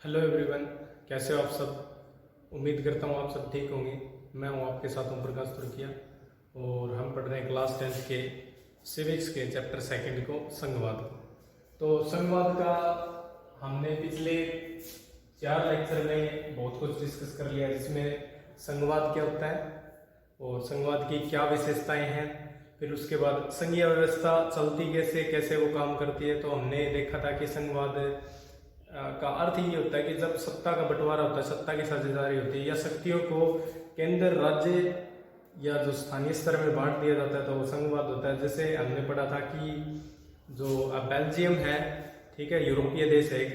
Hello everyone, कैसे हो आप सब। उम्मीद करता हूँ आप सब ठीक होंगे। मैं हूँ आपके साथ हूँ प्रकाश तुर्किया और हम पढ़ रहे हैं क्लास 10th के सिविक्स के चैप्टर सेकंड को, संघवाद को। तो संघवाद का हमने पिछले 4 लेक्चर में बहुत कुछ डिस्कस कर लिया, जिसमें संघवाद क्या होता है और संघवाद की क्या विशेषताएं हैं, फिर उसके बाद संघीय व्यवस्था चलती कैसे कैसे वो काम करती है। तो हमने देखा था कि संघवाद का अर्थ ये होता है कि जब सत्ता का बंटवारा होता है, सत्ता की साझेदारी होती है या शक्तियों को केंद्र, राज्य या जो स्थानीय स्तर में बांट दिया जाता है, तो वो संघवाद होता है। जैसे हमने पढ़ा था कि जो बेल्जियम है, ठीक है, यूरोपीय देश है एक,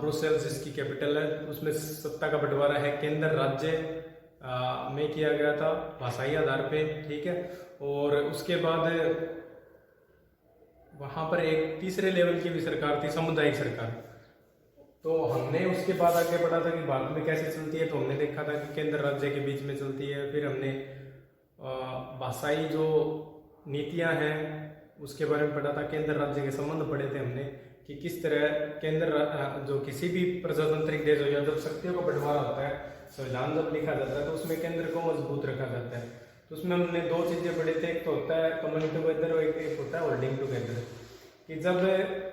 ब्रुसेल्स जिसकी कैपिटल है, उसमें सत्ता का बंटवारा है केंद्र राज्य में किया गया था भाषाई आधार पे, ठीक है। और उसके बाद वहाँ पर एक तीसरे लेवल की भी सरकार थी, सामुदायिक सरकार। तो हमने उसके बाद आगे पढ़ा था कि भारत में कैसे चलती है। तो हमने देखा था कि केंद्र राज्य के बीच में चलती है। फिर हमने भाषाई जो नीतियां हैं उसके बारे में पढ़ा था, केंद्र राज्य के संबंध पढ़े थे हमने कि किस तरह केंद्र जो किसी भी प्रजातांत्रिक देश हो या जब शक्तियों का बंटवारा होता है, संविधान जब लिखा जाता है तो उसमें केंद्र को मजबूत रखा जाता है। तो उसमें हमने 2 चीजें पढ़ी थे, एक तो होता है कमिंग टुगेदर और एक होता है होल्डिंग टुगेदर। कि जब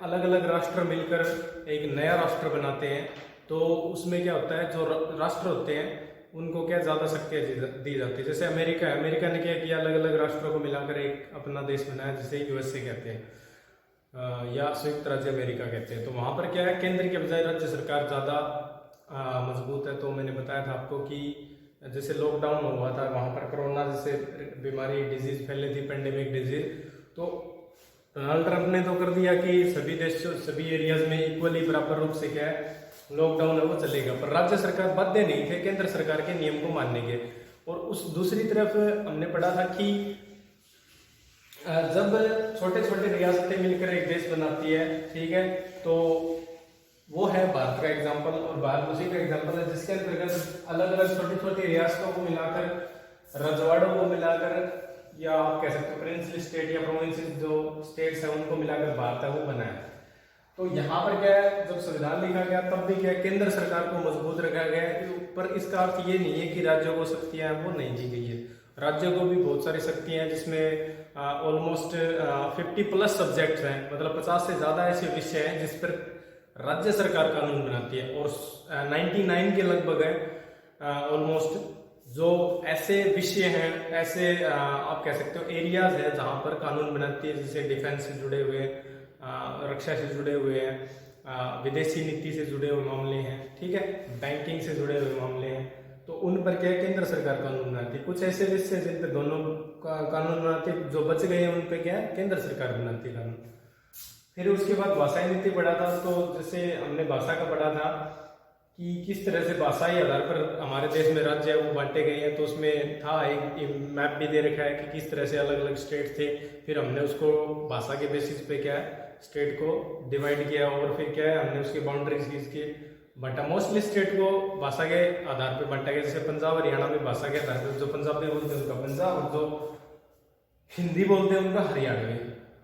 अलग अलग राष्ट्र मिलकर एक नया राष्ट्र बनाते हैं तो उसमें क्या होता है, जो राष्ट्र होते हैं उनको क्या ज़्यादा शक्तियाँ दी जाती है। जैसे अमेरिका है, अमेरिका ने क्या किया, अलग अलग राष्ट्रों को मिलाकर एक अपना देश बनाया जिसे यूएसए कहते हैं या संयुक्त राज्य अमेरिका कहते हैं। तो वहाँ पर क्या है, केंद्र के बजाय राज्य सरकार ज़्यादा मजबूत है। तो मैंने बताया था आपको कि जैसे लॉकडाउन हुआ था, वहाँ पर कोरोना जैसे बीमारी, डिजीज फैली थी, पेंडेमिक डिजीज, तो डोनाल्ड ट्रंप ने तो कर दिया कि सभी देशों, सभी एरियाज में इक्वली बराबर रूप से क्या है लॉकडाउन है वो चलेगा, पर राज्य सरकार बाध्य नहीं थे केंद्र सरकार के नियम को मानने के। और उस दूसरी तरफ हमने पढ़ा था कि जब छोटे छोटे रियासतें मिलकर एक देश बनाती है, ठीक है, तो वो है भारत का एग्जाम्पल। और भारत उसी का एग्जाम्पल है जिसके अंतर्गत अलग अलग छोटी छोटी रियासतों को मिलाकर, रजवाड़ों को मिलाकर, या आप कह सकते हो प्रिंसली स्टेट या प्रोविंसेस जो स्टेट्स है उनको मिलाकर भारत है वो बनाया। तो यहाँ पर क्या है, जब संविधान लिखा गया तब भी क्या केंद्र सरकार को मजबूत रखा गया है, पर इसका अर्थ ये नहीं है कि राज्यों को शक्तियां वो नहीं दी गई है। राज्यों को भी बहुत सारी शक्तियां हैं, जिसमें ऑलमोस्ट 50+ सब्जेक्ट हैं, मतलब 50 से ज्यादा ऐसे विषय हैं जिस पर राज्य सरकार कानून बनाती है। और 99 के लगभग है ऑलमोस्ट जो ऐसे विषय हैं, ऐसे आप कह सकते हो एरियाज है जहां पर कानून बनाती है, जैसे डिफेंस से जुड़े हुए, रक्षा से जुड़े हुए हैं, विदेशी नीति से जुड़े हुए मामले हैं, ठीक है, बैंकिंग से जुड़े हुए मामले हैं। तो उन पर क्या है, केंद्र सरकार कानून बनाती है। कुछ ऐसे विषय जिन पर दोनों का कानून बनाती है, जो बच गए हैं उन पर क्या है केंद्र सरकार बनाती है कानून। फिर उसके बाद भाषाई नीति पढ़ा था। तो जैसे हमने भाषा का पढ़ा था कि किस तरह से भाषाई आधार पर हमारे देश में राज्य है वो बांटे गए हैं। तो उसमें था एक मैप भी दे रखा है कि किस तरह से अलग अलग स्टेट थे, फिर हमने उसको भाषा के बेसिस पे क्या है स्टेट को डिवाइड किया, और फिर क्या है हमने उसकी बाउंड्रीज इसकी बांटा। मोस्टली स्टेट को भाषा के आधार पर बांटा गया। जैसे पंजाब हरियाणा में भाषा के आधार पर जो पंजाबी बोलते हैं उनका पंजाब, और जो हिंदी बोलते हैं उनका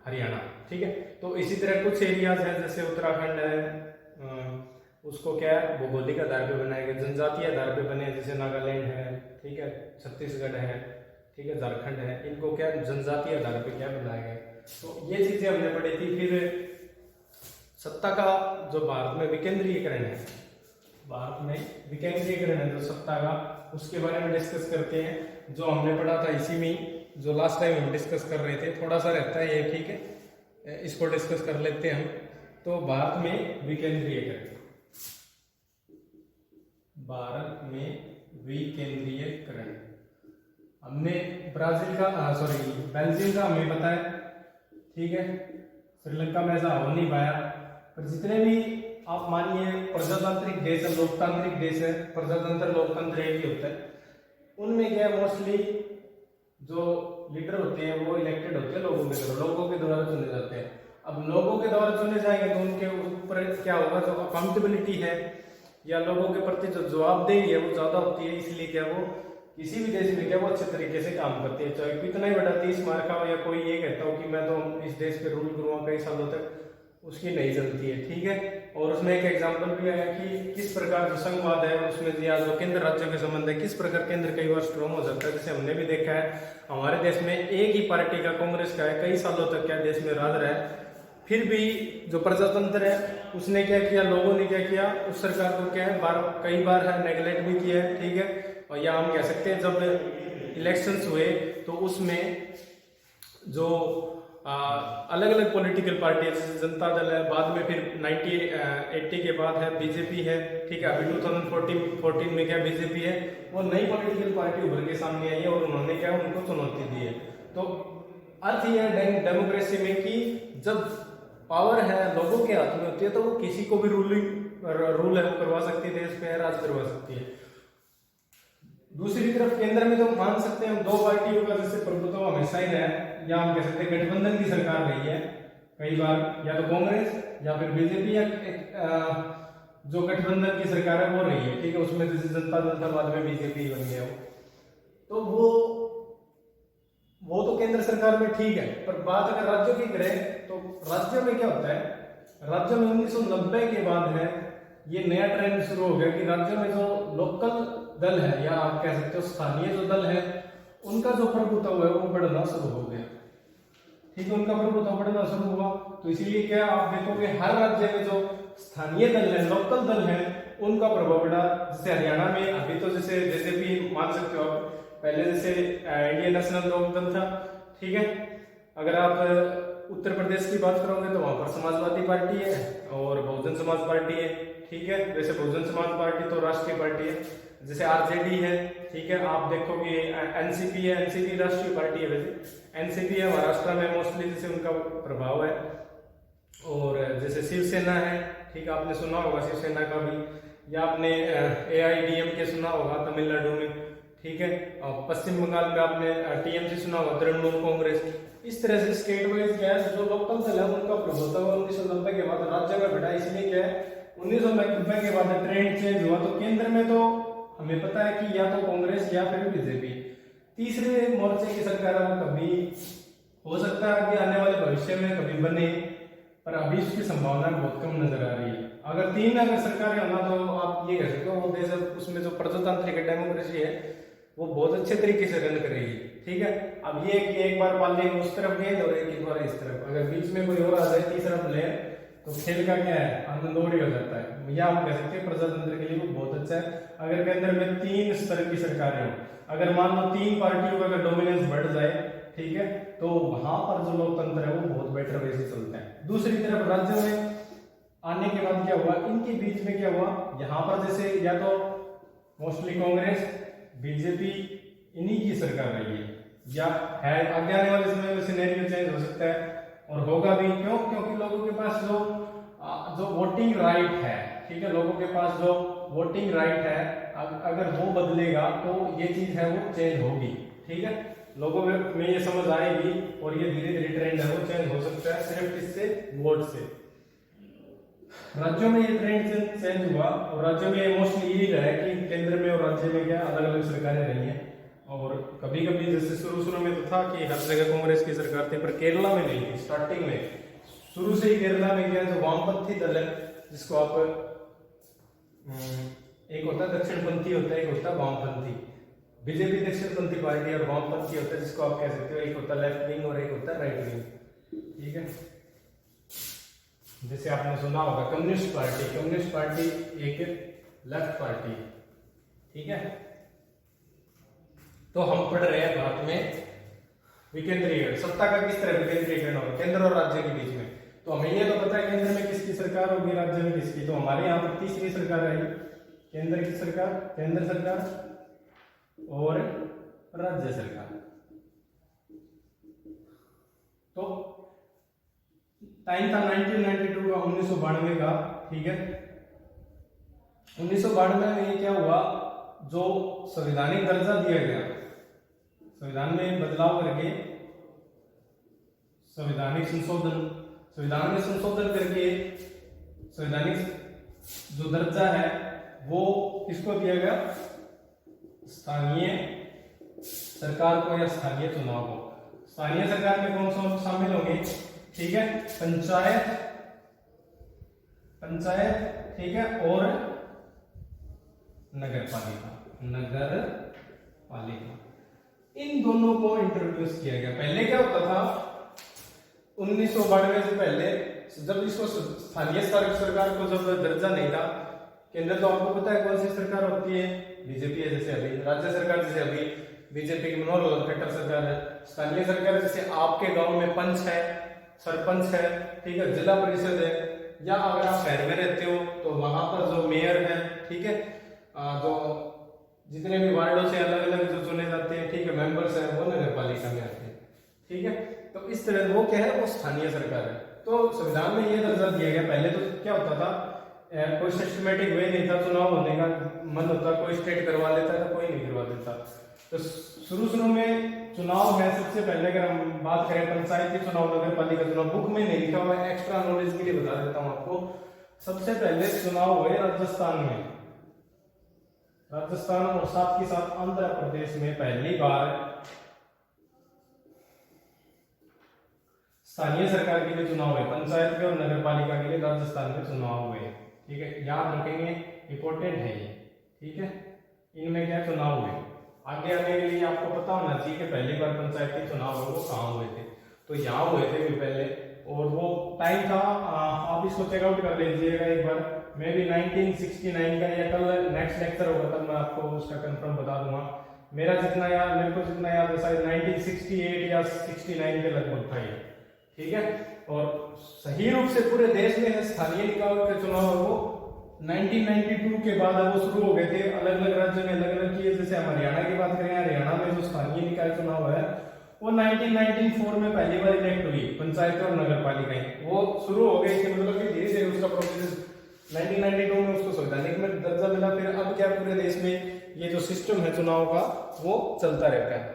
हरियाणा, ठीक है। तो इसी तरह कुछ एरियाज हैं जैसे उत्तराखंड है, उसको क्या है भौगोलिक आधार पे बनाया गया, जनजातीय आधार पे बने, जैसे नागालैंड है, ठीक है, छत्तीसगढ़ है, ठीक है, झारखंड है, इनको क्या जनजातीय आधार पे क्या बनाया गया। तो ये चीजें हमने पढ़ी थी। फिर सत्ता का जो भारत में विकेंद्रीयकरण है, भारत में विकेंद्रीयकरण है जो सत्ता का, उसके बारे में डिस्कस करते हैं। जो हमने पढ़ा था इसी में, जो लास्ट टाइम हम डिस्कस कर रहे थे, थोड़ा सा रहता है ये, ठीक है, इसको डिस्कस कर लेते हैं हम। तो भारत में विकेंद्रीयकरण, भारत में विकेंद्रीयकरण, हमने बेल्जियम का हमें पता है, ठीक है, श्रीलंका में ऐसा हो नहीं पाया। पर जितने भी आप मानिए प्रजातांत्रिक देश है, लोकतांत्रिक देश है, प्रजातंत्र लोकतंत्र एक ही होता है, उनमें क्या मोस्टली जो लीडर होते हैं वो इलेक्टेड होते हैं लोगों के द्वारा चुने जाते हैं। अब लोगों के द्वारा चुने जाएंगे तो उनके ऊपर क्या होगा, जो अकाउंटेबिलिटी है या लोगों के प्रति जो जवाबदेही है वो ज्यादा होती है। इसलिए क्या वो किसी भी देश में क्या वो अच्छे तरीके से काम करते हैं, चाहे कितना ही बड़ा 30 मार का हो या कोई ये कहता हो कि मैं तो इस देश पे रूल करूंगा कई सालों तक, उसकी नहीं चलती है, ठीक है। और उसमें एक एग्जांपल भी आया कि किस प्रकार जो संघवाद है उसमें या जो केंद्र राज्यों के संबंध है किस प्रकार केंद्र कई बार स्ट्रॉन्ग हो जाता है। जैसे हमने भी देखा है हमारे देश में एक ही पार्टी का, कांग्रेस का है, कई सालों तक क्या देश में राज रहा है, फिर भी जो प्रजातंत्र है उसने क्या किया, लोगों ने क्या किया, उस सरकार को क्या है कई बार है नेगलेक्ट भी किया है, ठीक है। और या हम कह सकते हैं जब इलेक्शंस हुए तो उसमें जो अलग अलग पॉलिटिकल पार्टी जैसे जनता दल है, बाद में फिर 1980 के बाद है बीजेपी है, ठीक है। अभी 2014 में क्या बीजेपी है, वो नई पॉलिटिकल पार्टी उभर के सामने आई है और उन्होंने क्या उनको चुनौती दी है। तो अर्थ यह है डेमोक्रेसी में कि जब पावर है लोगों के हाथ में होती है तो वो किसी को भी रूल करवा सकती है, देश पे राज करवा सकती है। दूसरी तरफ केंद्र में तो मान सकते हैं हम दो पार्टियों का जैसे प्रभुत्व हमेशा ही रहा है, या हम कह सकते हैं गठबंधन की सरकार रही है कई बार, या तो कांग्रेस या फिर बीजेपी, या जो गठबंधन की सरकार है वो रही है, ठीक है। उसमें जैसे जनता दल था, बाद में बीजेपी बन गया तो वो तो केंद्र सरकार में ठीक है। पर बात अगर राज्यों की करें तो राज्यों में क्या होता है, राज्यों में 1990 के बाद है ये नया ट्रेंड शुरू हो गया कि राज्यों में जो लोकल दल है या आप कह सकते हो स्थानीय जो दल है उनका जो प्रभुत्व है वो बढ़ना शुरू हो गया, ठीक है। उनका प्रभुत्व बढ़ना शुरू हुआ तो इसीलिए क्या आप देखोगे हर राज्य में जो स्थानीय दल है, लोकल दल है, उनका प्रभाव बढ़ा। जैसे हरियाणा में अभी तो जैसे जेजेपी मान सकते हो आप, पहले जैसे इंडियन नेशनल लोकदल था, ठीक है। अगर आप उत्तर प्रदेश की बात करोगे तो वहां पर समाजवादी पार्टी है और बहुजन समाज पार्टी है, ठीक है। वैसे बहुजन समाज पार्टी तो राष्ट्रीय पार्टी है, जैसे आरजेडी है, ठीक है। आप देखोगे एनसीपी है, एनसीपी राष्ट्रीय पार्टी है, वैसे एनसीपी है महाराष्ट्र में मोस्टली, जैसे उनका प्रभाव है। और जैसे शिवसेना है, ठीक है, आपने सुना होगा शिवसेना का भी, या आपने AIDMK सुना होगा तमिलनाडु में, ठीक है। और पश्चिम बंगाल में आपने TMC सुना होगा, तृणमूल कांग्रेस। इस तरह से स्टेट वाइज क्या है जो लोकल दल है उनका प्रभुत्व 1990 के बाद राज्य में बढ़ा। इसलिए क्या है 1990 के बाद ट्रेंड चेंज हुआ। तो केंद्र में तो हमें पता है कि या तो कांग्रेस या फिर बीजेपी, तीसरे मोर्चे की सरकार कभी हो सकता है कि आने वाले भविष्य में कभी बने, पर अभी इसकी संभावना बहुत कम नजर आ रही है। अगर सरकारें होना तो आप ये कह सकते हो वो देश उसमें जो प्रजातांत्रिक डेमोक्रेसी है वो बहुत अच्छे तरीके से रन करेगी, ठीक है। अब ये कि एक बार पाले उस तरफ गेंद और एक बार इस तरफ, अगर बीच में कोई और आ जाए तीसरा प्लेयर तो खेल का क्या है आनंद और ही हो जाता है। या हम कह सकते हैं प्रजातंत्र के लिए वो बहुत अच्छा है अगर केंद्र में 3 स्तर की सरकारें हो। अगर मान लो 3 पार्टियों का अगर डोमिनेंस बढ़ जाए, ठीक है, तो वहां पर जो लोकतंत्र है वो बहुत बेटर वे से चलता है। दूसरी तरफ राज्यों में आने के बाद क्या हुआ, इनके बीच में क्या हुआ, यहाँ पर जैसे या तो मोस्टली कांग्रेस बीजेपी इन्हीं की सरकार रही है, या है आगे आने वाले समय में सिनेरियो चेंज हो सकता है और होगा भी। क्यों? क्योंकि लोगों के पास जो वोटिंग राइट है, ठीक है, लोगों के पास जो वोटिंग राइट है अगर वो बदलेगा तो ये चीज है वो चेंज होगी, ठीक है। लोगों में ये समझ आएगी और ये धीरे धीरे ट्रेंड है वो चेंज हो सकता है सिर्फ इससे वोट से। राज्यों में ये ट्रेंड चेंज हुआ और राज्यों में मोस्टली यही रहा है कि केंद्र में और राज्य में क्या अलग अलग सरकारें रही हैं। और कभी कभी जैसे शुरू में तो था कि हर जगह कांग्रेस की सरकार थी, पर केरला में नहीं थी। स्टार्टिंग में शुरू से ही केरला में क्या जो वामपंथी दल है, जिसको आप एक होता है दक्षिणपंथी होता है, एक होता है वामपंथी। बीजेपी दक्षिणपंथी पार्टी और वामपंथी होता है जिसको आप कह सकते हो एक होता है लेफ्ट विंग और एक होता है राइट विंग, ठीक है। जैसे आपने सुना होगा कम्युनिस्ट पार्टी एक लेफ्ट पार्टी, ठीक है। तो हम पढ़ रहे हैं भारत में विकेंद्रीकरण, सत्ता का किस तरह विकेंद्रीकरण होगा केंद्र और राज्य के बीच में। तो हमें ये तो पता है केंद्र में किसकी सरकार होगी, राज्य में किसकी। तो हमारे यहाँ पर तीसरी सरकार आई, केंद्र की सरकार, केंद्र सरकार और राज्य सरकार। तो टाइम था 1992 का, 1992 का, ठीक है। 1992 में ये क्या हुआ, जो संवैधानिक दर्जा दिया गया, संविधान में बदलाव करके संविधान में संशोधन करके संवैधानिक जो दर्जा है वो किसको दिया गया, स्थानीय सरकार को या स्थानीय चुनाव को। स्थानीय सरकार में कौन सा शामिल होंगे, ठीक है, पंचायत पंचायत, ठीक है, और नगर पालिका, नगर पालिका, इन दोनों को इंट्रोड्यूस किया गया। पहले क्या होता था, 1992 से पहले जब इसको स्थानीय सरकार को जब दर्जा नहीं था केंद्र, तो आपको पता है कौन सी सरकार होती है, बीजेपी है जैसे अभी, राज्य सरकार जैसे अभी बीजेपी की मनोहर लाल खट्टर सरकार है, स्थानीय सरकार जैसे आपके गांव में पंच है, सरपंच है, ठीक है, जिला परिषद है, या अगर आप शहर में रहते हो तो वहां पर जो मेयर है, ठीक है, जो जितने भी वार्डों से अलग अलग जो चुने जाते हैं, ठीक है, मेंबर्स है, वो नगर पालिका में आते हैं, ठीक है। तो इस तरह वो क्या है, वो स्थानीय सरकार है। तो संविधान में ये दर्जा दिया गया। पहले तो क्या होता था, कोई सिस्टमेटिक वे नहीं था चुनाव होने का, मन होता कोई स्टेट करवा लेता था, कोई नहीं करवा देता। तो शुरू में चुनाव है, सबसे पहले अगर हम बात करें पंचायती चुनाव, नगर पालिका चुनाव, बुक में नहीं लिखा हुआ है, एक्स्ट्रा नॉलेज के लिए बता देता हूँ आपको। सबसे पहले चुनाव हुए राजस्थान में, राजस्थान और साथ ही साथ आंध्र प्रदेश में पहली बार स्थानीय सरकार के लिए चुनाव हुए, पंचायत के और नगर पालिका के लिए राजस्थान में चुनाव हुए, ठीक है, याद रखेंगे, इंपॉर्टेंट है ये, ठीक है। इनमें क्या चुनाव हुए, आगे आने के लिए आपको पता होना चाहिए कि पहली बार पंचायती चुनाव वो कहाँ हुए थे, तो यहाँ हुए थे भी पहले, और वो टाइम था, आप इसको चेकआउट कर लीजिएगा एक बार, मे भी 1969 का, या कल नेक्स्ट लेक्चर होगा तब मैं आपको उसका कंफर्म बता दूंगा। मेरे को जितना याद है शायद 1968 या 69 के लगभग था ये, ठीक है। और सही रूप से पूरे देश में स्थानीय निकाय के चुनाव वो 1992 के बाद वो शुरू हो गए थे, अलग अलग राज्यों में अलग अलग किए। जैसे हम हरियाणा की बात करें, हरियाणा में जो स्थानीय निकाय चुनाव है वो 1994 में पहली बार इलेक्ट हुई, पंचायत और नगर पालिकाएं वो शुरू हो गई थी, मतलब कि धीरे धीरे उसका प्रोसेस 1992 में उसको संवैधानिक में दर्जा मिला। फिर अब क्या पूरे देश में ये जो सिस्टम है चुनाव का वो चलता रहता है।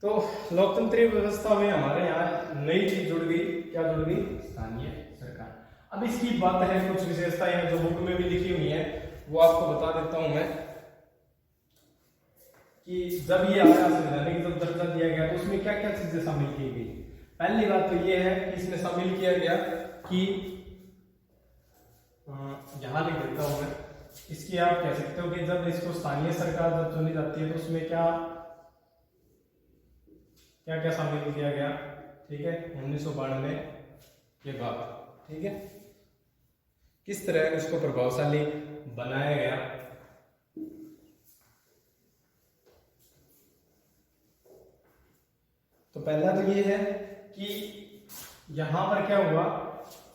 तो लोकतंत्रीय व्यवस्था में हमारे यहाँ नई चीज जुड़ गई, क्या जुड़ गई, स्थानीय सरकार। अब इसकी बात है, कुछ विशेषताएं हैं जो बुक में भी लिखी हुई है, वो आपको बता देता हूं मैं, कि जब ये आया संवैधानिक जब दर्जा दिया गया तो उसमें क्या क्या चीजें शामिल की गई। पहली बात तो ये है कि इसमें शामिल किया गया कि यहां लिख देता हूं मैं, इसकी आप कह सकते हो कि जब इसको स्थानीय सरकार जब चुनी जाती है तो उसमें क्या क्या क्या शामिल किया गया, ठीक है, 1992 के बाद, ठीक है, किस तरह इसको प्रभावशाली बनाया गया। तो पहला तो ये है कि यहां पर क्या हुआ,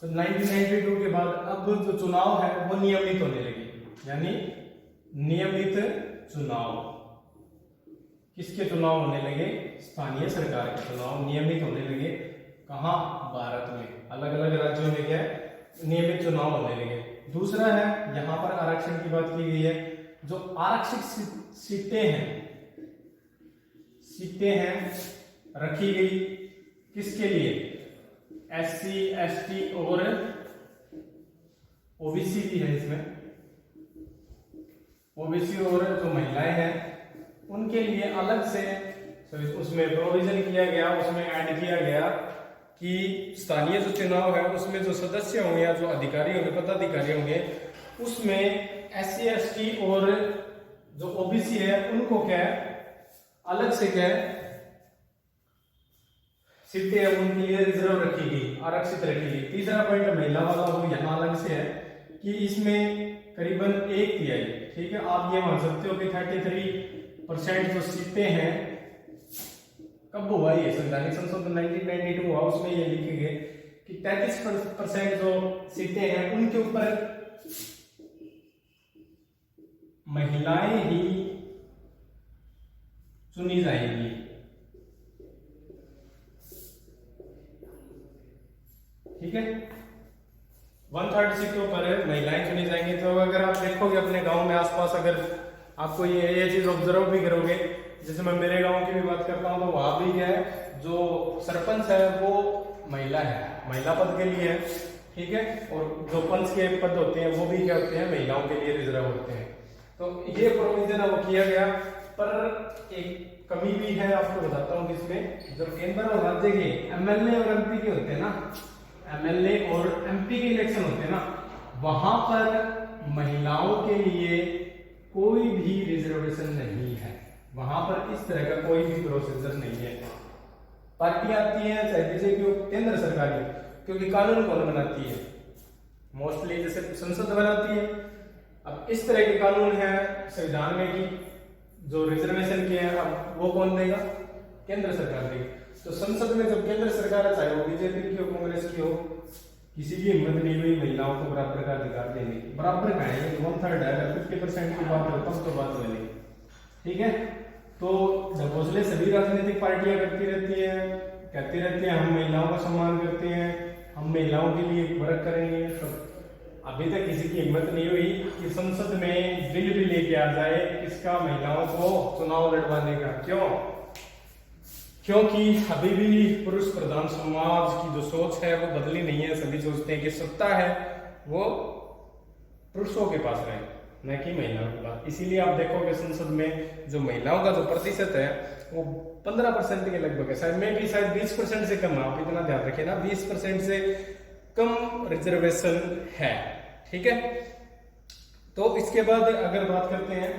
तो 1992 के बाद अब जो चुनाव है वो नियमित होने लगे, यानी नियमित चुनाव, किसके चुनाव होने लगे, स्थानीय सरकार के चुनाव नियमित होने लगे। कहां, भारत में अलग अलग राज्यों में क्या नियमित चुनाव होने लगे। दूसरा है, यहां पर आरक्षण की बात की गई है, जो आरक्षित सीटें हैं रखी गई, किसके लिए, एससी, एसटी और ओबीसी भी है इसमें, ओबीसी और जो महिलाएं हैं उनके लिए अलग से उसमें प्रोविजन किया गया, उसमें ऐड किया गया कि स्थानीय जो चुनाव है उसमें जो सदस्य होंगे या जो अधिकारी होंगे, पदाधिकारी होंगे, उसमें एससी, एसटी और जो ओबीसी है उनको क्या है अलग से क्या है सीटें उनके लिए रिजर्व रखी गई, आरक्षित रखी गई। तीसरा पॉइंट महिला वाला वो यहाँ अलग से है कि इसमें करीबन 1/3, ठीक है, आप ये मान सकते हो कि 33% जो सीटें हैं, कब हुआ ये संवैधानिक संशोधन 1992 हुआ, उसमें ये लिखे गए कि 33% जो सीटें हैं उनके ऊपर महिलाएं ही चुनी जाएंगी, ठीक है, 1/3 सीटों पर महिलाएं चुनी जाएंगी। तो अगर आप देखोगे अपने गांव में आसपास, अगर आपको ये चीज ऑब्जर्व भी करोगे, जैसे मैं मेरे गांव की भी बात करता हूं तो वहां भी क्या है, जो सरपंच है वो महिला है, महिला पद के लिए है, ठीक है, और जो पंच के पद होते हैं वो भी क्या होते हैं, महिलाओं के लिए रिजर्व होते हैं। तो ये प्रोविजन वो किया गया, पर एक कमी भी है, आपको बताता हूँ किसमें, जब केंद्र और राज्य के एमएलए और एमपी के होते हैं ना, एमएलए और एमपी के इलेक्शन होते हैं ना, वहां पर महिलाओं के लिए कोई भी रिजर्वेशन नहीं है, वहां पर इस तरह का कोई भी प्रोसीजर नहीं है। पार्टी आती है चाहे बीजेपी हो, केंद्र सरकारी, क्योंकि कानून कौन बनाती है? मोस्टली जैसे संसद बनाती है। अब इस तरह के कानून है संविधान में कि जो रिजर्वेशन के हैं अब वो कौन देगा? केंद्र सरकार देगी। तो संसद में जब केंद्र सरकार है, चाहे वो बीजेपी की हो कांग्रेस की हो, किसी की हिम्मत नहीं हुई महिलाओं को बराबर का अधिकार देने की। बराबर का है 1/3 है, अगर 50% की बात हो तब तो बात बनेगी, ठीक है। तो घोषले सभी राजनीतिक पार्टियां करती रहती है, कहती रहती है हम महिलाओं का सम्मान करते हैं, हम महिलाओं के लिए वर्क करेंगे। अभी तक किसी की हिम्मत नहीं हुई कि संसद में बिल भी लेके आ जाए किसका? महिलाओं को चुनाव लड़वाने का। क्यों? क्योंकि अभी भी पुरुष प्रधान समाज की जो सोच है वो बदली नहीं है। सभी सोचते हैं कि सत्ता है वो पुरुषों के पास रहे, न कि महिलाओं के पास। इसीलिए आप देखोगे संसद में जो महिलाओं का जो प्रतिशत है वो 15% के लगभग है, शायद में भी शायद 20% से कम है। आप इतना ध्यान रखें ना, 20% से कम रिजर्वेशन है, ठीक है। तो इसके बाद अगर बात करते हैं,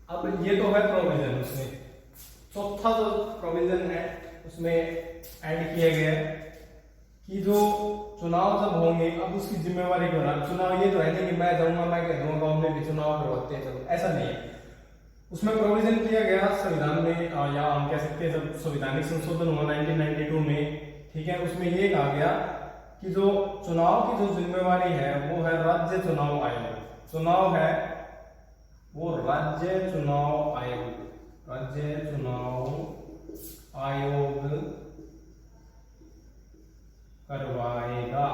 अब ये तो है प्रोविजन, उसमें चौथा जो प्रोविजन है उसमें ऐड किया गया है कि जो चुनाव जब होंगे अब उसकी जिम्मेवारी को ना, चुनाव ये तो है नहीं कि मैं जाऊंगा मैं कह दूंगा गाँव में भी चुनाव करवाते हैं, चलो ऐसा नहीं है। उसमें प्रोविजन किया गया संविधान में, या हम कह सकते हैं जब संवैधानिक संशोधन हुआ 1992 में, ठीक है, उसमें ये कहा गया कि जो चुनाव की जो जिम्मेवारी है वो है राज्य चुनाव आयोग। चुनाव है वो राज्य चुनाव आयोग, राज्य चुनाव आयोग करवाएगा,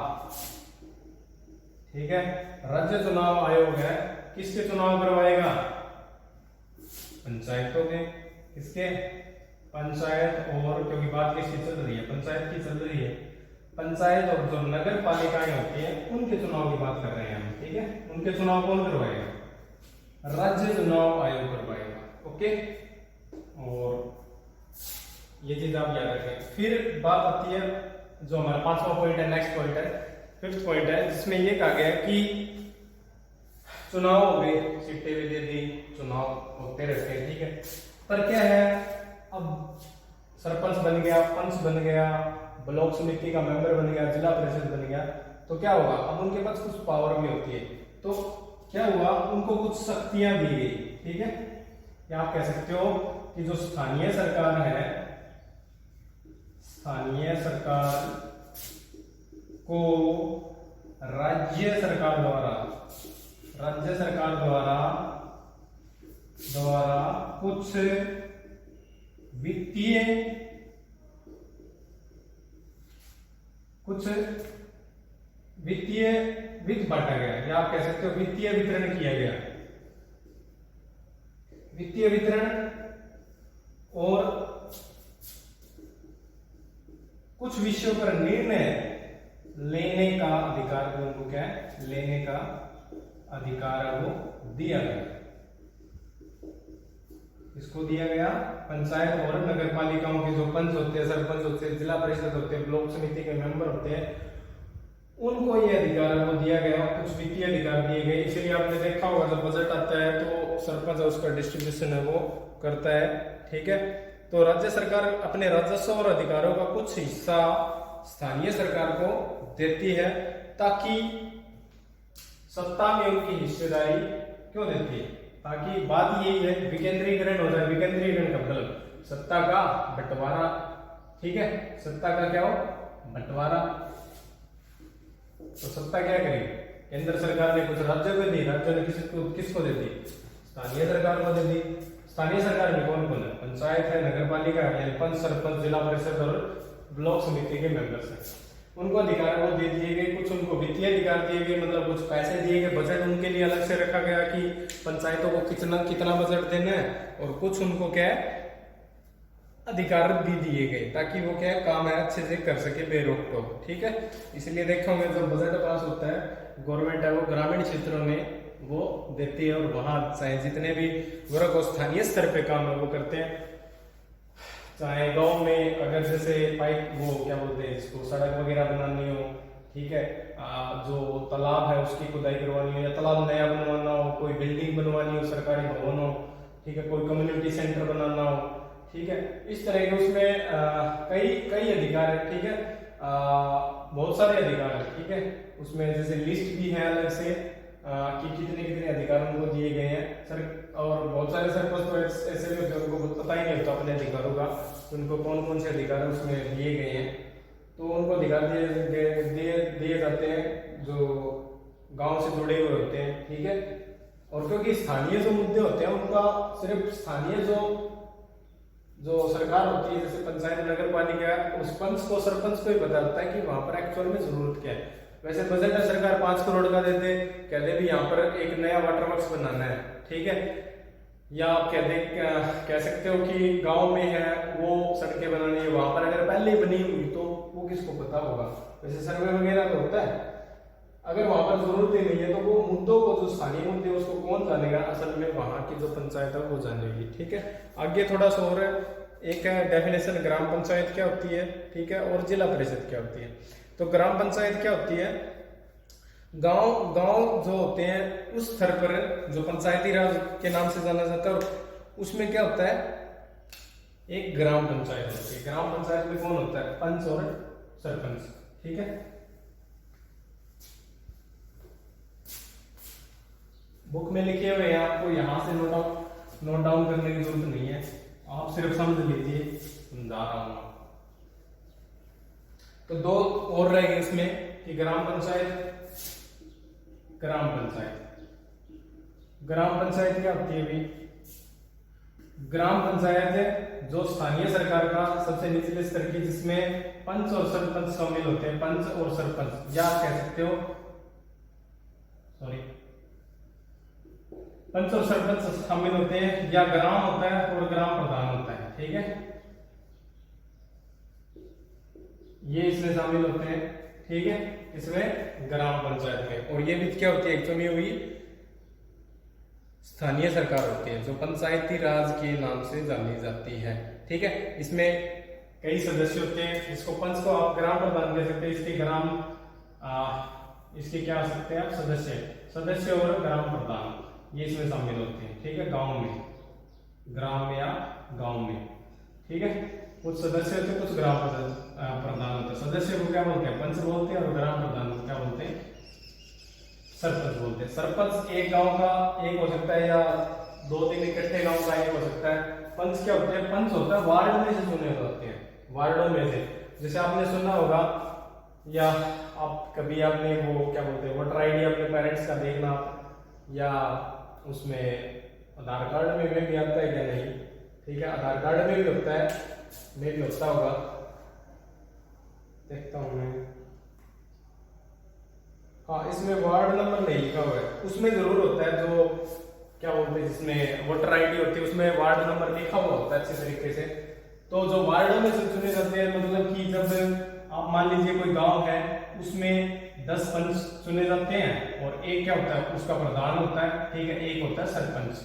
ठीक है। राज्य चुनाव आयोग है, किसके चुनाव करवाएगा? पंचायतों के। किसके? पंचायत। और क्योंकि बात किसकी चल रही है? पंचायत की चल रही है। पंचायत और जो नगर पालिकाएं होती है उनके चुनाव की बात कर रहे हैं हम, ठीक है। उनके चुनाव कौन करवाएगा? राज्य चुनाव आयोग करवाएगा, ओके। और ये चीज आप याद रखें। फिर बात आती है जो हमारा 5वां पॉइंट है, नेक्स्ट पॉइंट है, 5th पॉइंट है, जिसमें ये कहा गया है कि चुनाव हो गए, सीटें भी दे दी, चुनाव होते रहते हैं, ठीक है। पर क्या है, अब सरपंच बन गया, पंच बन गया, ब्लॉक समिति का मेंबर बन गया, जिला परिषद बन गया, तो क्या होगा? अब उनके पास कुछ पावर भी होती है। तो क्या हुआ? उनको कुछ शक्तियां दी गई, ठीक है। या आप कह सकते हो कि जो स्थानीय सरकार है, स्थानीय सरकार को राज्य सरकार द्वारा कुछ वित्तीय वित्त बांटा गया, या आप कह सकते हो वित्तीय वितरण किया गया। वित्तीय वितरण और कुछ विषयों पर निर्णय लेने का अधिकार को उनको क्या है? लेने का अधिकार वो दिया गया। इसको दिया गया पंचायत और नगर पालिकाओं के जो पंच होते हैं, सरपंच होते हैं, जिला परिषद होते हैं, ब्लॉक समिति के मेंबर होते हैं, उनको ये अधिकार वो दिया गया, कुछ वित्तीय अधिकार दिए गए। इसीलिए आपने देखा होगा जब बजट आता है तो सरपंच उसका डिस्ट्रीब्यूशन है वो करता है, ठीक है। तो राज्य सरकार अपने राजस्व और अधिकारों का कुछ हिस्सा स्थानीय सरकार को देती है, ताकि सत्ता में उनकी हिस्सेदारी क्यों देती है? ताकि बात यही है विकेंद्रीकरण हो जाए। विकेंद्रीकरण का मतलब सत्ता का बंटवारा, ठीक है। सत्ता का क्या हो? बंटवारा। तो सत्ता क्या करेगी? केंद्र सरकार ने कुछ राज्यों को दी, राज्यों ने किसको दे दी? स्थानीय सरकार को दे दी। स्थानीय सरकार में कौन कौन है? पंचायत है, नगर पालिका है, यानी पंच, सरपंच, जिला परिषद और ब्लॉक समिति के मेंबर्स हैं। उनको अधिकार वो दे दिए गए, कुछ उनको वित्तीय अधिकार दिए गए, मतलब कुछ पैसे दिए गए, बजट उनके लिए अलग से रखा गया कि पंचायतों को कितना बजट देना है, और कुछ उनको क्या है अधिकार भी दिए गए, ताकि वो क्या काम है अच्छे से कर सके बेरोक टोक, ठीक है। इसलिए देखोगे जब बजट पास होता है, गवर्नमेंट है वो ग्रामीण क्षेत्रों में वो देती है, और वहां चाहे जितने भी वर्ग और स्थानीय स्तर पे काम है वो करते हैं। चाहे गांव में अगर जैसे पाइप वो क्या बोलते हैं इसको, सड़क वगैरह बनानी हो, ठीक है, जो तालाब है उसकी खुदाई करवानी हो, या तालाब नया बनवाना हो, कोई बिल्डिंग बनवानी हो, सरकारी भवन हो, ठीक है, कोई कम्युनिटी सेंटर बनाना हो, ठीक है, इस तरह के उसमें कई कई अधिकार है, ठीक है, बहुत सारे अधिकार है, ठीक है, उसमें जैसे लिस्ट भी है अलग से कि कितने कितने अधिकार उनको दिए गए हैं सर। और बहुत सारे सरपंच तो ऐसे भी होते हैं उनको पता ही नहीं होता अपने अधिकारों का, उनको कौन कौन से अधिकार उसमें दिए गए हैं, तो उनको अधिकार दिए जाते हैं जो गांव से जुड़े हुए होते हैं, ठीक है। और क्योंकि स्थानीय जो मुद्दे होते हैं उनका सिर्फ स्थानीय जो सरकार होती है, जैसे पंचायत नगर पालिका, उस पंच को सरपंच को ही पता होता है कि वहां पर एक्चुअल में जरूरत क्या है। वैसे बजट है सरकार 5 करोड़ का देते, कहते भी यहाँ पर एक नया वाटर वर्क्स बनाना है, ठीक है, या आप कह सकते हो कि गांव में है वो सड़कें बनानी है, वहां पर अगर पहले ही बनी हुई तो वो किसको पता होगा। वैसे सर्वे वगैरह तो होता है, अगर वहां पर जरूरत ही नहीं है तो वो मुद्दों को, जो स्थानीय मुद्दे उसको कौन जानेगा, असल में वहां की जो पंचायत है वो जानेगी, ठीक है। आगे थोड़ा सा और है, एक है डेफिनेशन ग्राम पंचायत क्या होती है, ठीक है, और जिला परिषद क्या होती है। तो ग्राम पंचायत क्या होती है, गांव जो होते हैं उस स्तर पर जो पंचायती राज के नाम से जाना जाता है, और उसमें क्या होता है, एक ग्राम पंचायत होती है। ग्राम पंचायत में कौन होता है, पंच और सरपंच, ठीक है। बुक में लिखे हुए हैं, आपको यहां से नोट डाउन करने की जरूरत नहीं है, आप सिर्फ समझ लीजिए, समझा रहा हूं। तो दो और रह गए इसमें कि ग्राम पंचायत क्या होती है अभी। ग्राम पंचायत है जो स्थानीय सरकार का सबसे निचले स्तर की, जिसमें पंच और सरपंच शामिल होते हैं, पंच और सरपंच, या आप कह सकते हो पंच और सरपंच शामिल होते हैं, या ग्राम होता है और ग्राम प्रधान होता है, ठीक है, ये इसमें शामिल होते हैं, ठीक है, इसमें ग्राम पंचायत में। और ये भी क्या होती है, एक्चुअली हुई स्थानीय सरकार होती है जो पंचायती राज के नाम से जानी जाती है, ठीक है। इसमें कई सदस्य होते हैं, इसको पंच को आप ग्राम प्रधान कह सकते हैं, इसके क्या आ सकते हैं आप, सदस्य और ग्राम प्रधान, ये इसमें शामिल होते हैं, ठीक है, गांव में, ग्राम में या गांव में, ठीक है। कुछ सदस्य होते हैं, कुछ ग्राम प्रधान होते हैं। सदस्य को क्या बोलते हैं, पंच बोलते हैं, और ग्राम प्रधान को क्या बोलते हैं, सरपंच बोलते हैं। सरपंच एक गांव का एक हो सकता है, या 2-3 इकट्ठे गांव का एक हो सकता है। पंच क्या होते हैं, पंच होता है वार्ड में से चुने होते हैं, वार्डों में से। जैसे आपने सुना होगा, या आप कभी आपने वो क्या बोलते हैं, वोटर आईडी अपने पेरेंट्स का देखना, या उसमें आधार कार्ड में भी आता है क्या, नहीं, ठीक है, आधार कार्ड में भी होता है, में भी होता होगा, देखता हूं मैं, हाँ, इसमें वार्ड नंबर नहीं लिखा हुआ है, उसमें जरूर होता है, जो क्या बोलते हैं, जिसमें वोटर आईडी होती है उसमें वार्ड नंबर लिखा हुआ होता है अच्छे तरीके से। तो जो वार्डों में से चुने जाते हैं, मतलब कि जब आप मान लीजिए कोई गांव है, उसमें 10 पंच चुने जाते हैं, और एक क्या होता है, उसका प्रधान होता है, ठीक है, एक होता है सरपंच,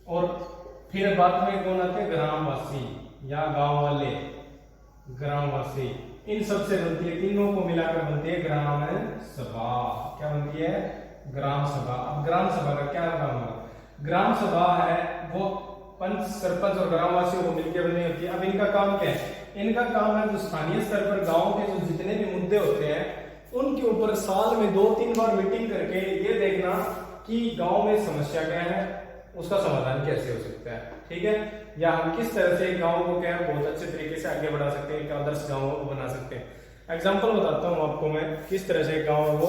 और फिर बाद में कौन आते हैं, ग्रामवासी या गांव वाले, ग्रामवासी, इन सबसे बनती है, तीनों को मिलाकर बनती है ग्राम सभा। क्या बनती है, ग्राम सभा। अब ग्राम सभा का क्या काम है, ग्राम सभा है वो पंच, सरपंच और ग्रामवासियों को मिलकर बनी होती है। अब इनका काम क्या है, इनका काम है जो स्थानीय स्तर पर गांव के जो जितने भी मुद्दे होते हैं, उनके ऊपर साल में 2-3 बार मीटिंग करके ये देखना कि गांव में समस्या क्या है, उसका समाधान कैसे हो सकता है, ठीक है, या हम किस तरह से गांव को क्या है बहुत अच्छे तरीके से आगे बढ़ा सकते हैं, एक आदर्श गांव को बना सकते हैं। एग्जांपल बताता हूं आपको मैं, किस तरह से गांव वो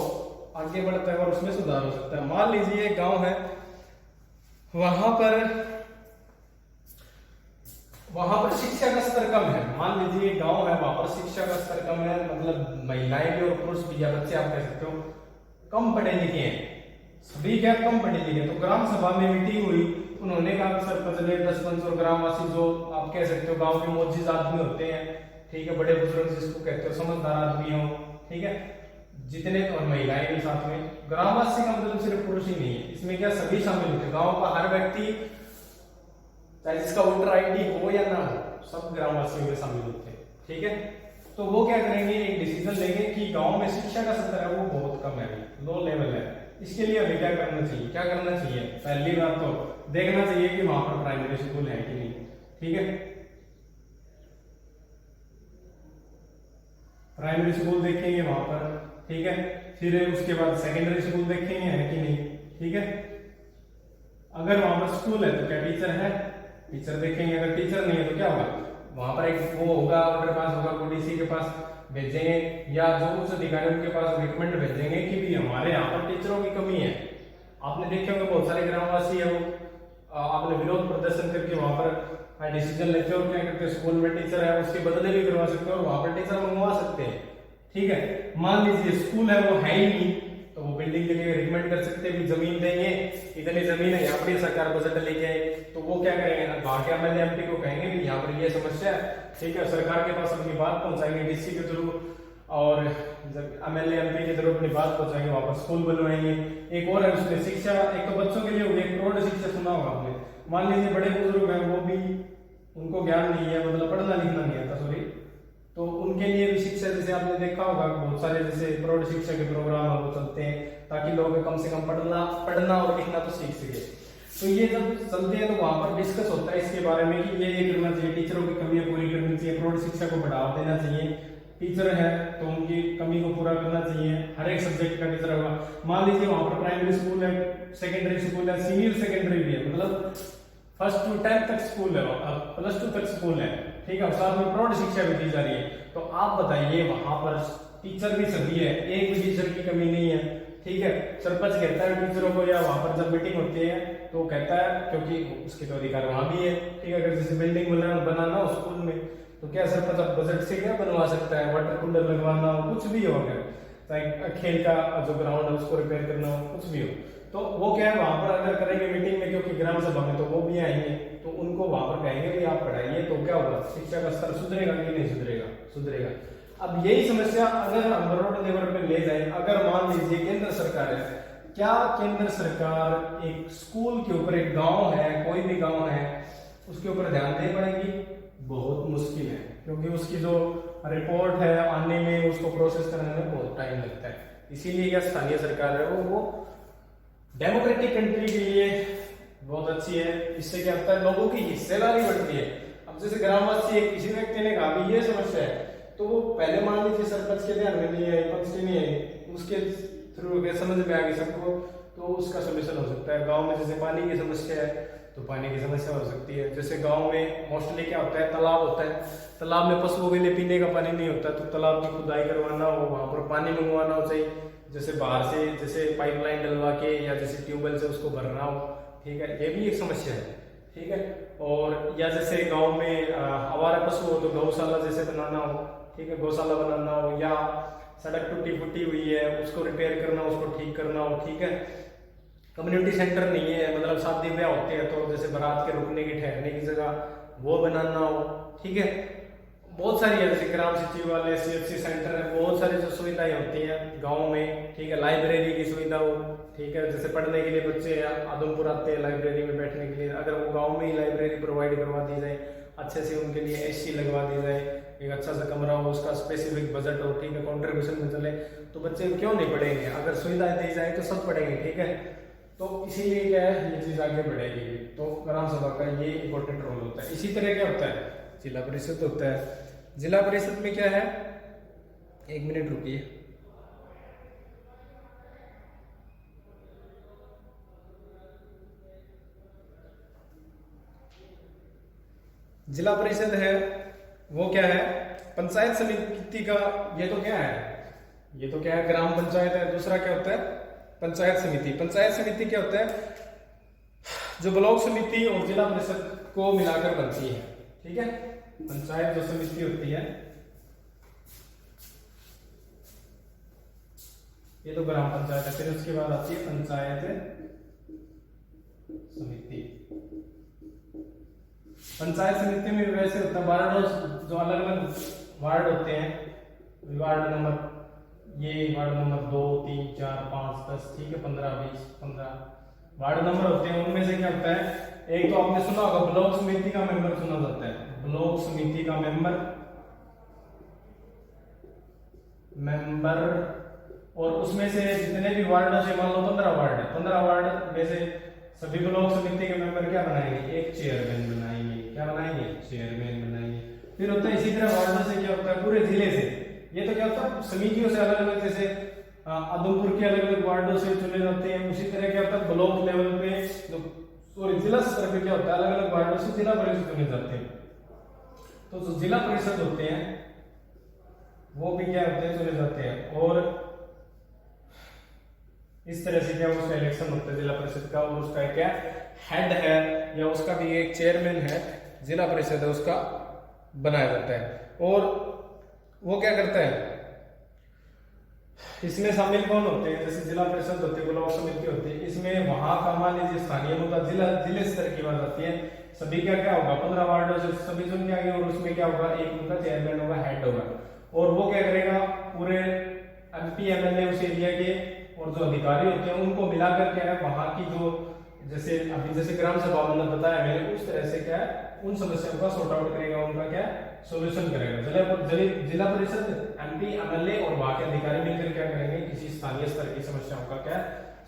आगे बढ़ता है और उसमें सुधार हो सकता है। मान लीजिए एक गांव है, वहां पर शिक्षा का स्तर कम है। मान लीजिए गांव है, वहां पर शिक्षा का स्तर कम है, मतलब महिलाएं भी और पुरुष भी, या बच्चे आप कह सकते हो, कम पढ़े लिखे हैं, सभी क्या कम पढ़े लिखे। तो ग्राम सभा में मीटिंग हुई, उन्होंने कहा सरपंच ने, 10 पंच और ग्रामवासी, जो आप कह सकते हो गांव के मोजिज आदमी होते हैं, ठीक है, बड़े बुजुर्ग जिसको कहते हो, समझदार आदमी हो, ठीक है, जितने, और महिलाएं भी साथ में। ग्रामवासी का मतलब सिर्फ पुरुष ही नहीं है, इसमें क्या सभी शामिल होते हैं, गांव का हर व्यक्ति, चाहे जिसका वोटर आईडी हो या ना हो, सब ग्रामवासियों में शामिल होते हैं, ठीक है। तो वो क्या करेंगे, एक डिसीजन लेंगे कि गांव गांव में शिक्षा का स्तर है वो बहुत कम है, लो लेवल है। इसके लिए अभी क्या करना चाहिए, क्या करना चाहिए? पहली बात तो देखना चाहिए कि वहां पर प्राइमरी स्कूल है कि नहीं, ठीक है। प्राइमरी स्कूल देखेंगे वहां पर, ठीक है। फिर उसके बाद सेकेंडरी स्कूल देखेंगे है कि नहीं, ठीक है। अगर वहां पर स्कूल है तो क्या टीचर है, टीचर देखेंगे। अगर टीचर नहीं है तो क्या होगा, वहां पर एक वो होगा, उनके पास होगा, डीसी के पास भेजेंगे या जो उच्च अधिकारी उनके पास रिकमेंड भेजेंगे कि भी हमारे यहाँ पर टीचरों की कमी है। आपने देखे होंगे बहुत सारे ग्रामवासी है वो आपने विरोध प्रदर्शन करके वहां पर डिसीजन लेते हैं और क्या करते हैं, स्कूल में टीचर है उसके बदले भी करवा सकते हैं और वहां पर टीचर मंगवा सकते हैं, ठीक है। मान लीजिए स्कूल है वो है ही नहीं, तो वो बिल्डिंग के लिए रिकमेंड कर सकते हैं भी जमीन देंगे, इतनी जमीन है यहाँ पर सरकार बजट लेके आए, तो वो क्या करेंगे, भाग्य एमएलए एमपी को कहेंगे भी यहाँ पर ये समस्या है, ठीक है। सरकार के पास अपनी बात पहुंचाएंगे डीसी के थ्रू, और जब एमएलए एमपी के थ्रू अपनी बात पहुंचाएंगे, वहां पर स्कूल बनवाएंगे। एक और है उसमें शिक्षा, एक तो बच्चों के लिए हो गया, एक प्रौढ़ शिक्षा सुना होगा आपने। मान लीजिए बड़े बुजुर्ग हैं, वो भी उनको ज्ञान नहीं है, मतलब पढ़ना लिखना नहीं आता, सॉरी, तो उनके लिए भी शिक्षा, जैसे आपने देखा होगा बहुत सारे जैसे प्रौढ़ शिक्षा के प्रोग्राम है वो चलते हैं, ताकि लोग कम से कम पढ़ना और लिखना तो सीख सके। तो ये जब चलते हैं तो वहां पर डिस्कस होता है इसके बारे में कि ये करना चाहिए, टीचरों की कमियां पूरी करनी चाहिए, प्रौढ़ शिक्षा को बढ़ावा देना चाहिए, टीचर है तो उनकी कमी को पूरा करना चाहिए, हर एक सब्जेक्ट का टीचर होगा। मान लीजिए वहां पर प्राइमरी स्कूल है, सेकेंडरी स्कूल है, सीनियर सेकेंडरी भी है, मतलब फर्स्ट टू 10th तक स्कूल है, प्लस 2 तक स्कूल है, ठीक है, साथ में प्रौढ़ शिक्षा भी दी जा रही है। तो आप बताइए वहां पर टीचर भी सभी है, एक भी टीचर की कमी नहीं है, ठीक है। सरपंच कहता है टीचरों को, या वहां पर जब मीटिंग होती है तो कहता है, क्योंकि उसके तो अधिकार वहां भी है, ठीक है। अगर जैसे बिल्डिंग बनाना हो स्कूल में तो क्या सरपंच अब बजट से क्या बनवा सकता है, वाटर कूलर लगवाना हो, कुछ भी हो, अगर चाहे खेल का जो ग्राउंड है उसको रिपेयर करना हो, कुछ भी हो, तो वो क्या है वहां पर अगर करेंगे मीटिंग में, क्योंकि ग्राम सभा में तो वो भी आएंगे, तो उनको वहां पर कहेंगे भी आप पढ़ाइए, तो क्या होगा, शिक्षा का स्तर सुधरेगा कि नहीं सुधरेगा, सुधरेगा। अब यही समस्या अगर हम रोड लेवल पे ले जाए, अगर मान लीजिए केंद्र सरकार है, क्या केंद्र सरकार एक स्कूल के ऊपर, एक गांव है, कोई भी गांव है, उसके ऊपर ध्यान दे पाएगी? बहुत मुश्किल है, क्योंकि उसकी जो रिपोर्ट है आने में, उसको प्रोसेस करने में बहुत टाइम लगता है। इसीलिए क्या स्थानीय सरकार है वो डेमोक्रेटिक कंट्री के लिए बहुत अच्छी है। इससे क्या होता है, लोगों की हिस्सेदारी बढ़ती है। अब जैसे ग्रामवासी किसी व्यक्ति ने कहा भी ये समस्या है, तो वो पहले मान लीजिए सरपंच के ध्यान में नहीं है, पंच के नहीं है, उसके थ्रू समझ में आ गई सबको, तो उसका सोल्यूशन हो सकता है। गांव में जैसे पानी की समस्या है तो पानी की समस्या हो सकती है। जैसे गांव में मोस्टली क्या होता है, तालाब होता है, तालाब में पशुओं के लिए पीने का पानी नहीं होता, तो तालाब की खुदाई करवाना हो, वहां पर पानी मंगवाना हो चाहिए, जैसे बाहर से, जैसे पाइपलाइन डलवा के या जैसे ट्यूबवेल से उसको भरना हो, ठीक है, ये भी एक समस्या है, ठीक है। और या जैसे गांव में आवारा पशु हो तो गौशाला जैसे बनाना हो, ठीक है, गौशाला बनाना हो, या सड़क टूटी फूटी हुई है उसको रिपेयर करना, उसको ठीक करना हो, ठीक है। कम्युनिटी सेंटर नहीं है, मतलब शादी ब्याह होते हैं तो जैसे बारात के रुकने की, ठहरने की जगह वो बनाना हो, ठीक है। बहुत सारी है, जैसे ग्राम सचिवालय, सीएफसी सेंटर है, बहुत सारी जो सुविधाएं होती हैं गांव में, ठीक है। लाइब्रेरी की सुविधा हो, ठीक है, जैसे पढ़ने के लिए बच्चे आदमपुर आते हैं लाइब्रेरी में बैठने के लिए, अगर वो गांव में ही लाइब्रेरी प्रोवाइड करवा दी जाए, अच्छे से उनके लिए एसी लगवा दी जाए, एक अच्छा सा कमरा हो, उसका स्पेसिफिक बजट हो, ठीक है, कंट्रीब्यूशन में चले, तो बच्चे क्यों नहीं पढ़ेंगे? अगर सुविधाएं दी जाए तो सब पढ़ेंगे, ठीक है। तो इसीलिए क्या है, ये चीज आगे बढ़ेगी। तो ग्राम सभा का ये इंपॉर्टेंट रोल होता है। इसी तरह क्या होता है, जिला परिषद होता है। जिला परिषद में क्या है, एक मिनट रुकिए, जिला परिषद है वो क्या है, पंचायत समिति का, ये तो क्या है, ये तो क्या है, ग्राम पंचायत है। दूसरा क्या होता है, पंचायत समिति। पंचायत समिति क्या होता है, जो ब्लॉक समिति और जिला परिषद को मिलाकर बनती है, ठीक है। पंचायत जो समिति होती है, ये तो ग्राम पंचायत है, फिर उसके बाद आती है पंचायत समिति। पंचायत समिति में वैसे होता है वार्ड, जो अलग अलग वार्ड होते हैं, वार्ड नंबर, ये वार्ड नंबर 2, 3, 4, 5, 10, ठीक है, 15, 20, 15 वार्ड नंबर होते हैं। उनमें से क्या होता है, एक तो आपने सुना होगा ब्लॉक समिति का मेंबर चुना जाता है, ब्लॉक समिति का मेंबर, मेंबर, और उसमें से जितने भी वार्डों से, मान लो 15 वार्ड है, 15 वार्ड में से सभी ब्लॉक समिति के मेंबर क्या बनाएंगे, एक चेयरमैन बनाएंगे। क्या बनाएंगे, चेयरमैन बनाएंगे। फिर होता है इसी तरह वार्डों से क्या होता है, पूरे जिले से, ये तो क्या होता है समितियों से अलग अलग, जैसे उधमपुर के अलग अलग वार्डों से चुने जाते हैं। उसी तरह क्या होता है ब्लॉक लेवल पे, जो सॉरी जिला स्तर पे क्या होता है, अलग अलग वार्डों से जिला परिषद चुने जाते हैं। तो जो जिला परिषद होते हैं वो भी क्या होते हैं, चुने जाते हैं। और इस तरह से क्या उसका इलेक्शन होता है जिला परिषद का, और उसका क्या हेड है या उसका भी एक चेयरमैन है, जिला परिषद है उसका बनाया जाता है। और वो क्या करता है, इसमें शामिल कौन होते हैं, जैसे जिला परिषद होती है, ब्लॉक समिति होती है, इसमें वहां का मान लीजिए स्थानीय मुद्दा जिले स्तर की बात आती है, सभी क्या क्या होगा 15 वार्डों से सभी चुन के आएंगे, और उसमें क्या होगा एक उनका चेयरमैन होगा, हेड होगा। और वो क्या करेगा, पूरे एमपी एमएलए उस एरिया के और जो अधिकारी होते हैं उनको मिलाकर क्या है वहां की जो, जैसे अभी जैसे ग्राम सभा में बताया मैंने, उस तरह से क्या है उन समस्याओं का सॉर्ट आउट करेगा, उनका क्या सोल्यूशन करेगा। जिला परिषद एमपी एमएलए और वहां के अधिकारी मिलकर क्या करेंगे, किसी स्थानीय स्तर की समस्याओं का क्या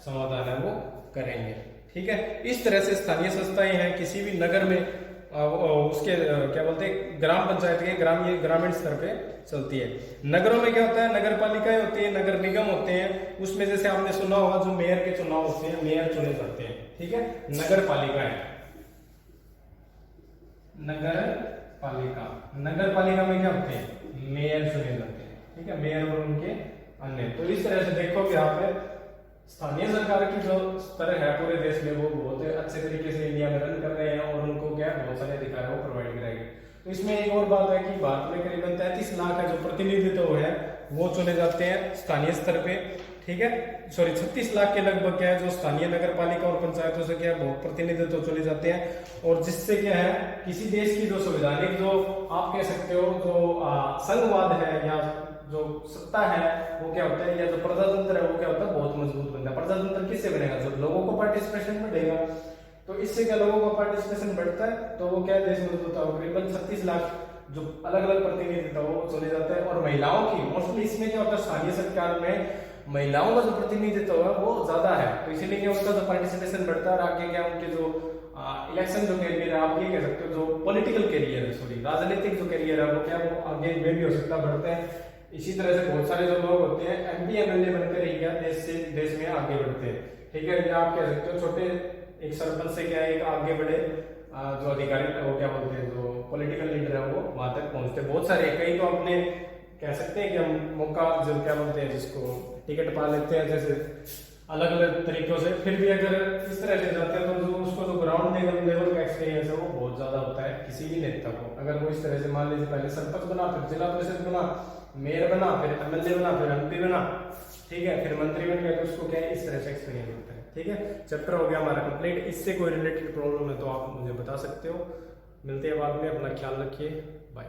समाधान है वो करेंगे। ठीक है, इस तरह से स्थानीय संस्थाएं हैं किसी भी नगर में उसके क्या बोलते हैं ग्राम पंचायत के ग्रामीण स्तर पे चलती है। नगरों में क्या होता है, नगर पालिकाएं होती है, नगर निगम होते हैं, उसमें जैसे आपने सुना होगा जो मेयर के चुनाव होते हैं, मेयर चुने जाते हैं। ठीक है, नगर पालिकाएं, नगर पालिका में क्या होते हैं, मेयर चुने जाते हैं। ठीक है, मेयर और उनके अन्य। तो इस तरह से देखो कि यहाँ पे स्थानीय सरकार की जो स्तर है पूरे देश में वो बहुत अच्छे तरीके से इंडिया में रन कर रहे हैं, और उनको क्या बहुत सारे अधिकार वो प्रोवाइड कराएंगे। तो इसमें एक और बात है कि भारत में करीबन 33 लाख का जो प्रतिनिधित्व है वो चुने जाते हैं स्थानीय स्तर पे। ठीक है, सॉरी 36 लाख के लगभग क्या है जो स्थानीय नगर पालिका और पंचायतों से क्या बहुत प्रतिनिधित्व चुने जाते हैं, और जिससे क्या है किसी देश की जो संवैधानिक जो आप कह सकते हो जो संघवाद है या जो सत्ता है वो क्या होता है, या जो प्रजातंत्र है वो क्या होता है बहुत मजबूत बनता है। प्रजातंत्र किससे बनेगा, जब लोगों को पार्टिसिपेशन बढ़ेगा, तो इससे क्या लोगों का पार्टिसिपेशन बढ़ता है तो वो क्या देश मजबूत होगा। करीबन 36 लाख जो अलग अलग प्रतिनिधित्व वो चुने जाते हैं। और महिलाओं की मोस्टली इसमें क्या होता है, स्थानीय सरकार में महिलाओं का जो प्रतिनिधित्व है वो ज्यादा है, तो इसीलिए क्या उनका जो पार्टिसिपेशन बढ़ता है, और आगे क्या उनके जो इलेक्शन जो कैरियर है, आप ये कह सकते हो जो पॉलिटिकल कैरियर है, सॉरी राजनीतिक जो कैरियर है वो क्या वो आगे में भी हो सकता है बढ़ते हैं। इसी तरह से बहुत सारे जो लोग होते हैं एमपी एमएलए बनकर ही क्या देश में आगे बढ़ते हैं। ठीक है, या आप कह सकते हो छोटे एक सरपंच से क्या एक आगे बढ़े जो अधिकारी वो क्या बोलते हैं जो पॉलिटिकल लीडर है वो वहां तक पहुंचते। बहुत सारे कई तो अपने कह सकते हैं कि हम मौका जो क्या बोलते हैं जिसको टिकट पा लेते हैं जैसे अलग अलग तरीकों से, फिर भी अगर इस तरह से जाते हैं तो जो उसको जो ग्राउंड लेवल का एक्सपीरियंस है वो बहुत ज्यादा होता है किसी भी नेता को। अगर वो इस तरह से मान लीजिए पहले सरपंच बना, फिर जिला परिषद बना, मेयर बना, फिर एमएलए बना, फिर एमपी बना, ठीक है, फिर मंत्री बन गया, तो उसको क्या है इस तरह से एक्सपीरियंस होता है। ठीक है, चैप्टर हो गया हमारा कंप्लीट। इससे कोई रिलेटेड प्रॉब्लम है तो आप मुझे बता सकते हो। मिलते हैं बाद में, अपना ख्याल रखिए, बाय।